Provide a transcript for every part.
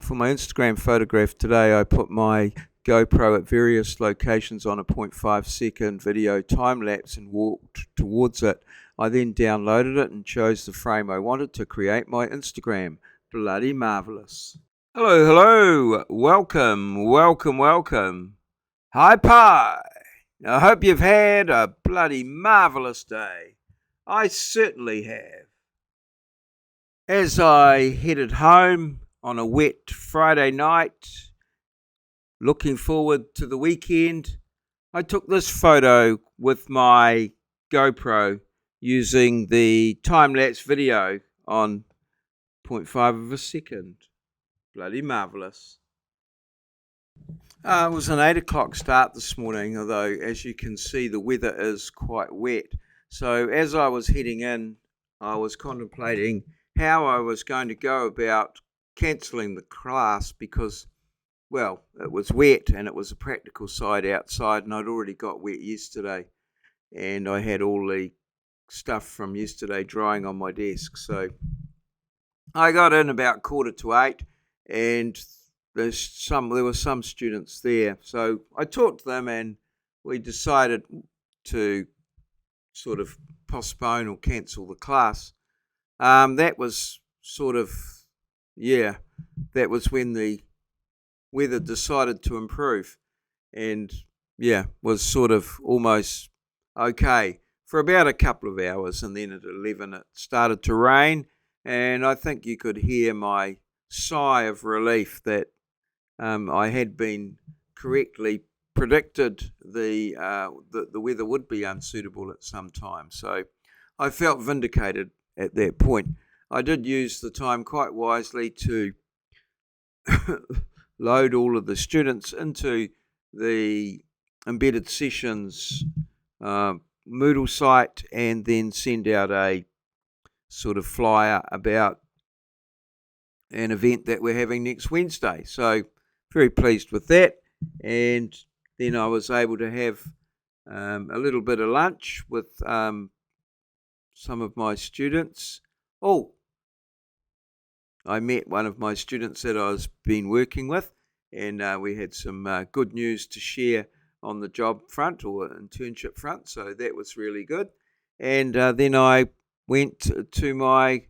For my Instagram photograph today, I put my GoPro at various locations on a 0.5 second video time lapse and walked towards it. I then downloaded it and chose the frame I wanted to create my Instagram. Bloody marvelous. Hello, welcome. Hi pie. I hope you've had a bloody marvelous day. I certainly have. As I headed home on a wet Friday night, looking forward to the weekend, I took this photo with my GoPro using the time-lapse video on 0.5 of a second. Bloody marvellous. It was an 8 o'clock start this morning, although as you can see the weather is quite wet. So as I was heading in, I was contemplating how I was going to go about cancelling the class because, well, it was wet and it was a practical side outside and I'd already got wet yesterday and I had all the stuff from yesterday drying on my desk. So I got in about 7:45 and there were some students there. So I talked to them and we decided to sort of postpone or cancel the class. That was that was when the weather decided to improve and was sort of almost okay for about a couple of hours, and then at 11 it started to rain and I think you could hear my sigh of relief that I had been correctly predicted the weather would be unsuitable at some time. So I felt vindicated at that point. I did use the time quite wisely to load all of the students into the embedded sessions Moodle site and then send out a sort of flyer about an event that we're having next Wednesday. So very pleased with that. And then I was able to have a little bit of lunch with some of my students. I met one of my students that I've been working with, and we had some good news to share on the job front or internship front, so that was really good. And then I went to my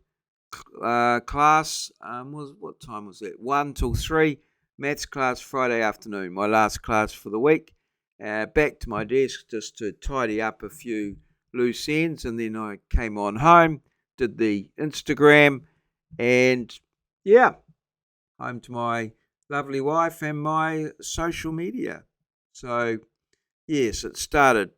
class. What time was that? 1 till 3, maths class Friday afternoon, my last class for the week. Back to my desk just to tidy up a few loose ends, and then I came on home, did the Instagram, and home to my lovely wife and my social media. So yes, it started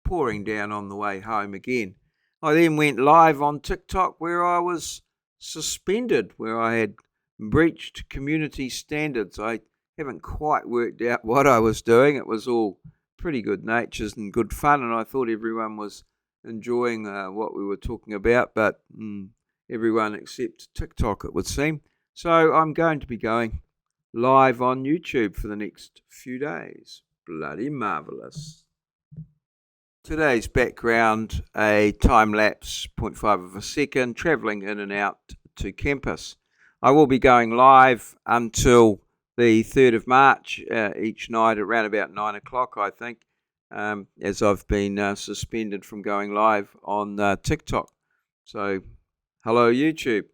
pouring down on the way home again. I then went live on TikTok where I was suspended, where I had breached community standards. I haven't quite worked out what I was doing. It was all pretty good natured and good fun, and I thought everyone was enjoying what we were talking about, but everyone except TikTok, it would seem. So I'm going to be going live on YouTube for the next few days. Bloody marvellous. Today's background, a time-lapse 0.5 of a second, travelling in and out to campus. I will be going live until the 3rd of March each night around about 9 o'clock, I think, as I've been suspended from going live on TikTok. So, hello YouTube.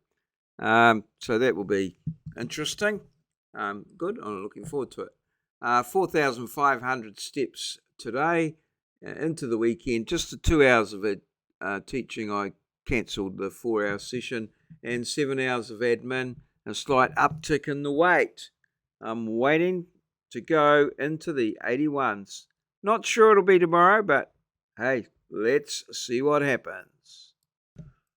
So that will be interesting. Good, I'm looking forward to it. 4,500 steps today into the weekend. Just the 2 hours of teaching, I cancelled the 4-hour session, and 7 hours of admin, a slight uptick in the weight. I'm waiting to go into the 81s. Not sure it'll be tomorrow, but hey, let's see what happens.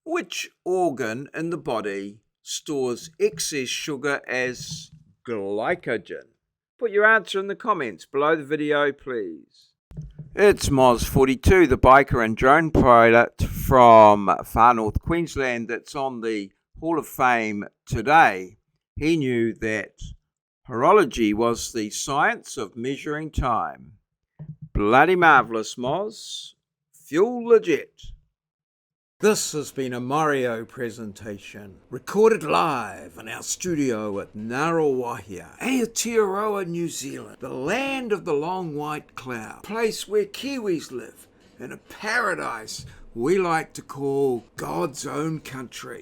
Which organ in the body stores excess sugar as glycogen? Put your answer in the comments below the video, please. It's Moz42, the biker and drone pilot from far north Queensland that's on the Hall of Fame today. He knew that horology was the science of measuring time. Bloody marvellous, Moz. Fuel legit. This has been a maureo presentation, recorded live in our studio at Ngaruawahia, Aotearoa, New Zealand, the land of the long white cloud, place where Kiwis live, in a paradise we like to call God's own country.